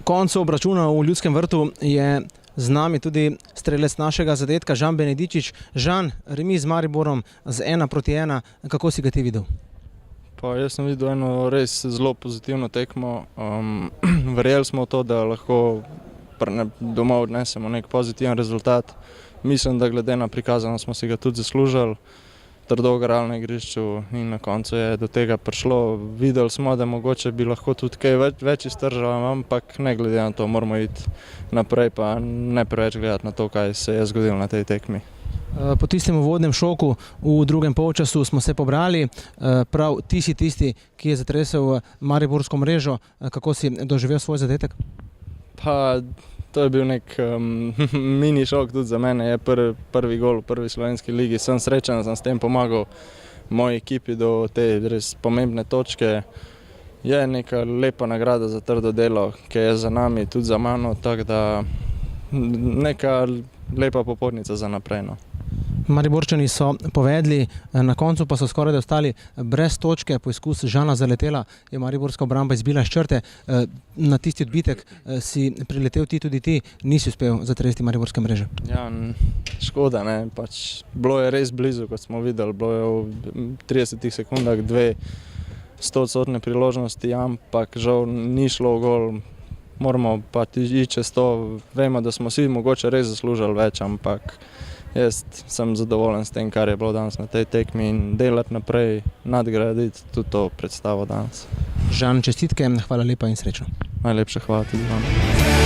koncu obračuna v Ljudskem vrtu je z nami tudi strelec našega zadetka, Žan Benedičič. Žan, remi z Mariborom z 1-1, kako si ga ti videl? Jaz sem videl eno res zelo pozitivno tekmo. Verjeli smo v to, da lahko domov odnesemo nek pozitiven rezultat. Mislim, da glede na prikazano smo si ga tudi zaslužili. Trdo garali na igrišču in na koncu je do tega prišlo. Videli smo, da mogoče bi lahko tudi kaj več iztržali, ampak ne glede na to moramo iti naprej, pa ne preveč gledati na to, kaj se je zgodilo na tej tekmi. Po tistem uvodnem šoku v drugem polčasu smo se pobrali. Prav ti si tisti, ki je zatresel mariborsko mrežo. Kako si doživel svoj zadetek? To je bil nek mini šok tudi za mene. Je prvi gol v prvi slovenski ligi. Sem srečen, da sem s tem pomagal moji ekipi do te res pomembne točke. Je neka lepa nagrada za trdo delo, ki je za nami, tudi za mano, tako da neka lepa popotnica za naprej. Mariborčani so povedli, na koncu pa so skoraj da ostali brez točke. Poizkus Žana Zaletela je mariborska obramba izbila iz črte. Na tisti odbitek si priletel tudi ti, nisi uspel zatresti mariborske mreže. Ja, škoda, ne. Bilo je res blizu, kot smo videli. Bilo je v 30 sekundah 2 100% priložnosti, ampak žal ni šlo v gol. Moramo pa iti čez to. Vemo, da smo si mogoče res zaslužili več, ampak jaz sem zadovoljen s tem, kar je bilo danes na tej tekmi in delati naprej, nadgraditi tudi to predstavo danes. Žan, čestitke, hvala lepa in srečno. Najlepša hvala tudi vam.